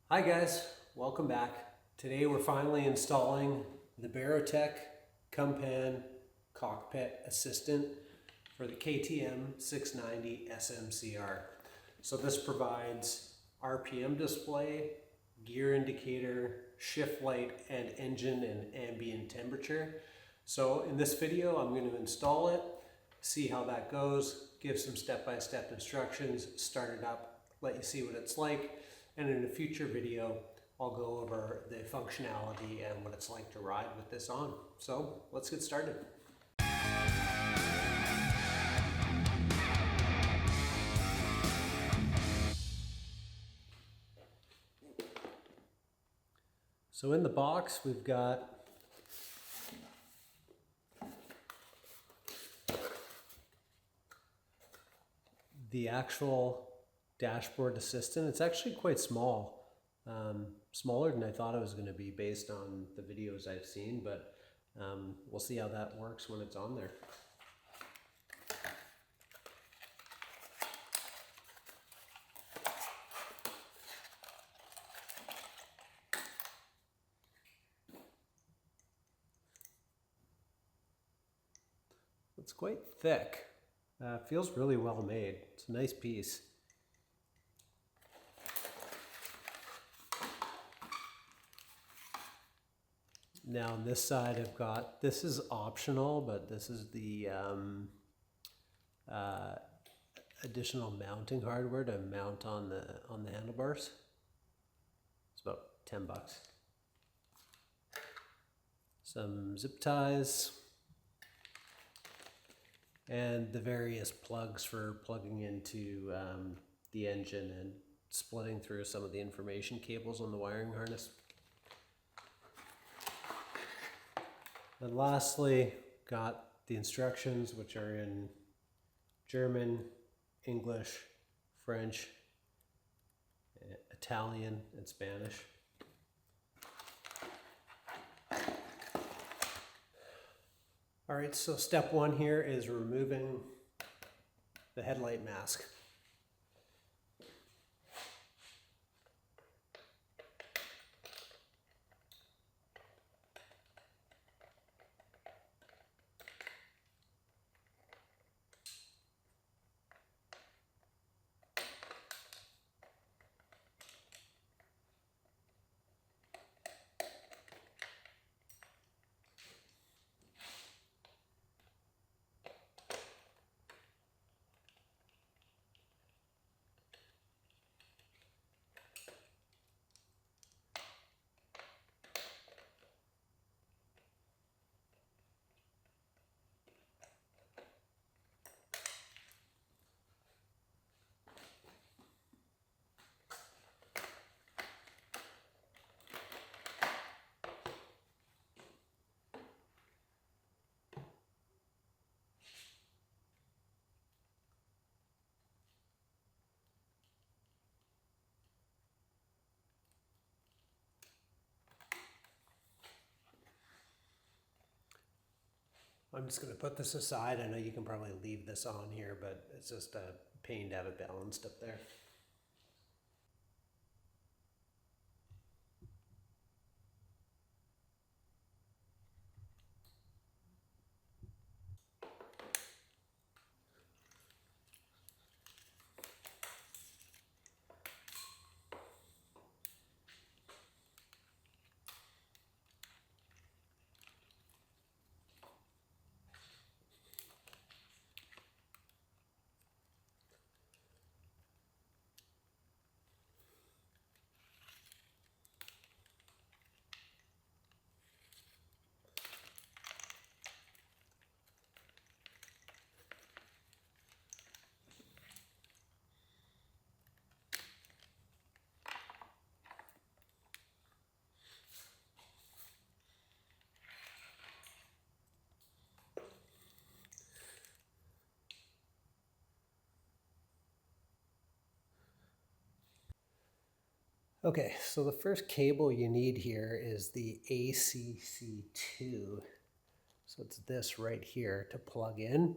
Hi guys, welcome back. Today we're finally installing the Berotec Cumpan Cockpit Assistant for the KTM 690 SMC R. So this provides RPM display, gear indicator, shift light, and engine and ambient temperature. So in this video I'm going to install it, see how that goes, give some step-by-step instructions, start it up, let you see what it's like. And in a future video, I'll go over the functionality and what it's like to ride with this on. So let's get started. So in the box, we've got the actual dashboard assistant. It's actually quite small, smaller than I thought it was going to be based on the videos I've seen, but we'll see how that works when it's on there. It's quite thick. Feels really well made. It's a nice piece. Now on this side I've got, this is optional, but this is the additional mounting hardware to mount on the handlebars. It's about 10 bucks. Some zip ties, and the various plugs for plugging into the engine and splitting through some of the information cables on the wiring harness. And lastly, got the instructions, which are in German, English, French, Italian, and Spanish. All right, so step one here is removing the headlight mask. I'm just going to put this aside. I know you can probably leave this on here, but it's just a pain to have it balanced up there. Okay, so the first cable you need here is the ACC2. So it's this right here to plug in.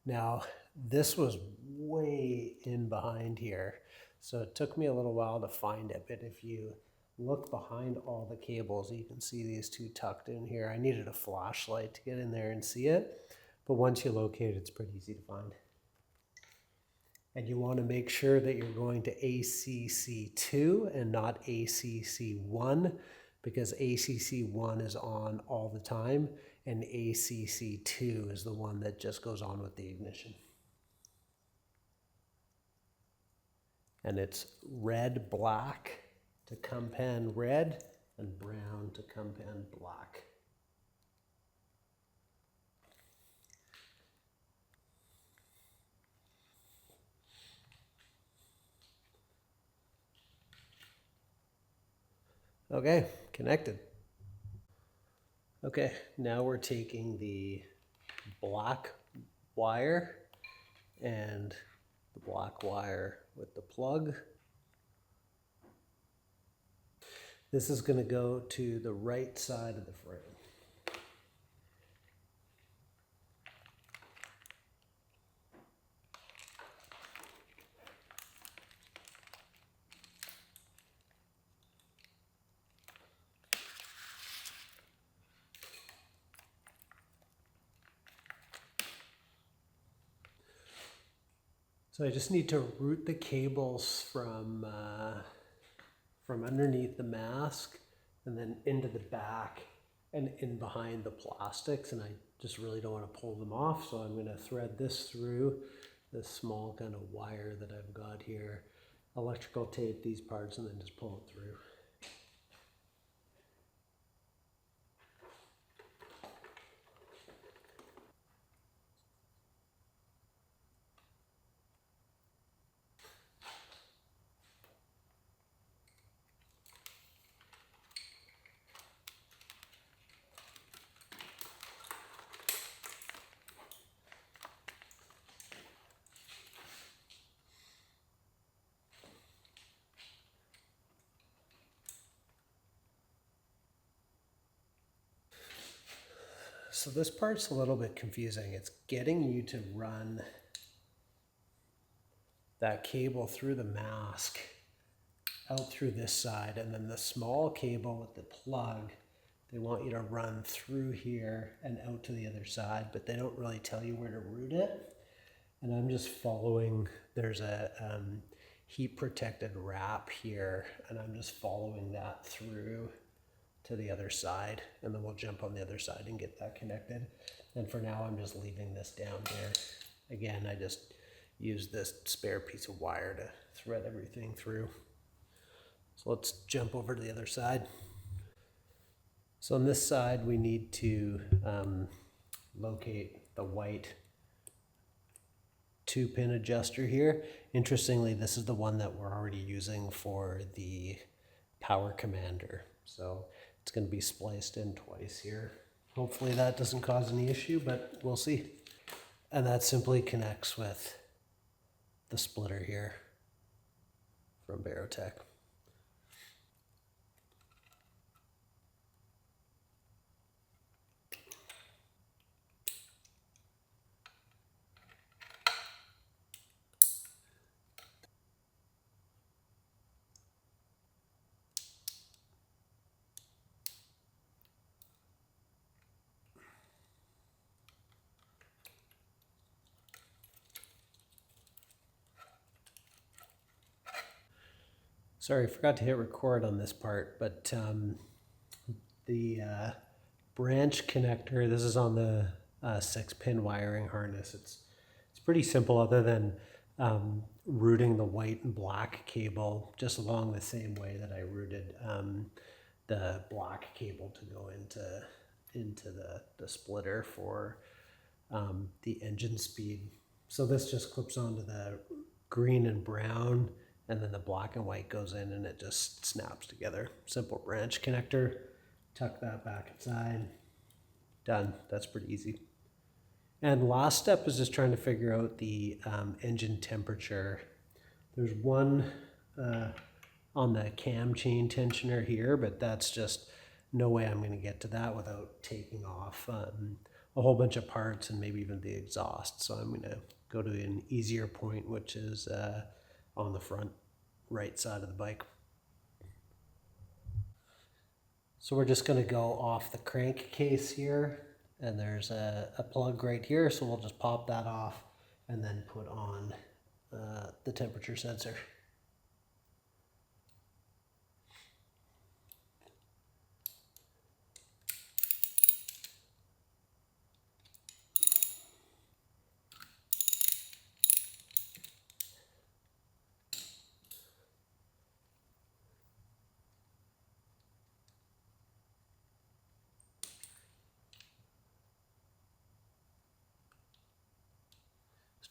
Now, this was way in behind here. So it took me a little while to find it, but if you look behind all the cables, you can see these two tucked in here. I needed a flashlight to get in there and see it, but once you locate it, it's pretty easy to find. And you want to make sure that you're going to ACC2 and not ACC1, because ACC1 is on all the time and ACC2 is the one that just goes on with the ignition. And it's red, black to Cumpan red and brown to Cumpan black. Okay, connected. Okay, now we're taking the black wire and the black wire with the plug. This is going to go to the right side of the frame. So I just need to route the cables from underneath the mask and then into the back and in behind the plastics, and I just really don't want to pull them off, so I'm going to thread this through this small kind of wire that I've got here, electrical tape these parts, and then just pull it through. So this part's a little bit confusing. It's getting you to run that cable through the mask out through this side, and then the small cable with the plug, they want you to run through here and out to the other side, but they don't really tell you where to route it. And I'm just following, there's a heat protected wrap here, and I'm just following that through to the other side, and then we'll jump on the other side and get that connected. And for now, I'm just leaving this down here. Again, I just use this spare piece of wire to thread everything through. So let's jump over to the other side. So on this side, we need to locate the white 2-pin adjuster here. Interestingly, this is the one that we're already using for the power commander. So it's going to be spliced in twice here. Hopefully that doesn't cause any issue, but we'll see. And that simply connects with the splitter here from Berotec. Sorry, I forgot to hit record on this part, but the branch connector, this is on the 6-pin wiring harness. It's pretty simple, other than routing the white and black cable just along the same way that I routed the black cable to go into the splitter for the engine speed. So this just clips onto the green and brown, and then the black and white goes in and it just snaps together. Simple branch connector, tuck that back inside, done. That's pretty easy. And last step is just trying to figure out the engine temperature. There's one on the cam chain tensioner here, but that's just no way I'm going to get to that without taking off a whole bunch of parts and maybe even the exhaust. So I'm going to go to an easier point, which is on the front. right side of the bike. So we're just going to go off the crankcase here, and there's a plug right here, so we'll just pop that off and then put on the temperature sensor.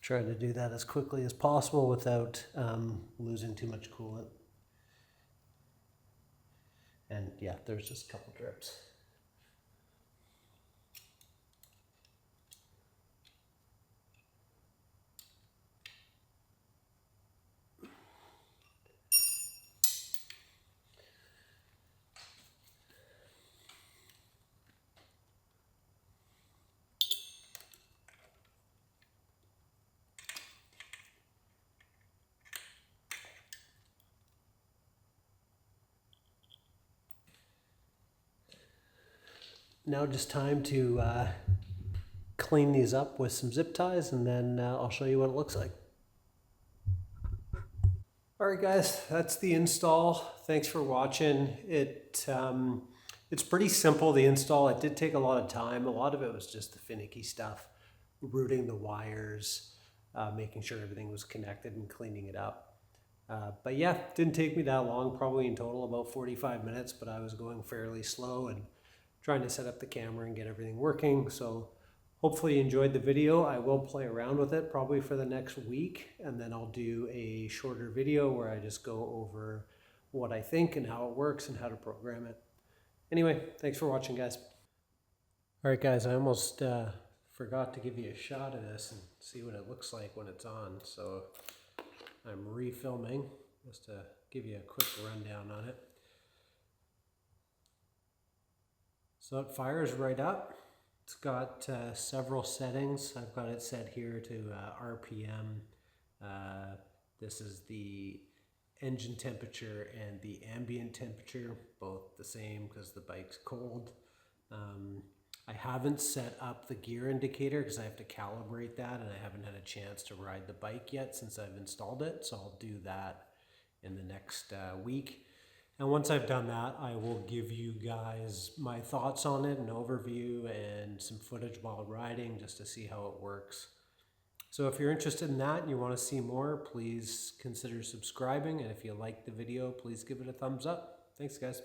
Trying to do that as quickly as possible without losing too much coolant. And yeah, there's just a couple drips. Now just time to clean these up with some zip ties, and then I'll show you what it looks like. Alright guys, that's the install. Thanks for watching. It's pretty simple, the install. It did take a lot of time. A lot of it was just the finicky stuff, routing the wires, making sure everything was connected and cleaning it up. But yeah, didn't take me that long, probably in total about 45 minutes, but I was going fairly slow and trying to set up the camera and get everything working. So hopefully you enjoyed the video. I will play around with it probably for the next week, and then I'll do a shorter video where I just go over what I think and how it works and how to program it. Anyway, thanks for watching, guys. All right, guys, I almost forgot to give you a shot of this and see what it looks like when it's on. So I'm refilming just to give you a quick rundown on it. So it fires right up. It's got several settings. I've got it set here to RPM. This is the engine temperature and the ambient temperature, both the same because the bike's cold. I haven't set up the gear indicator because I have to calibrate that, and I haven't had a chance to ride the bike yet since I've installed it. So I'll do that in the next week. And once I've done that, I will give you guys my thoughts on it, an overview, and some footage while riding just to see how it works. So if you're interested in that and you want to see more, please consider subscribing. And if you like the video, please give it a thumbs up. Thanks, guys.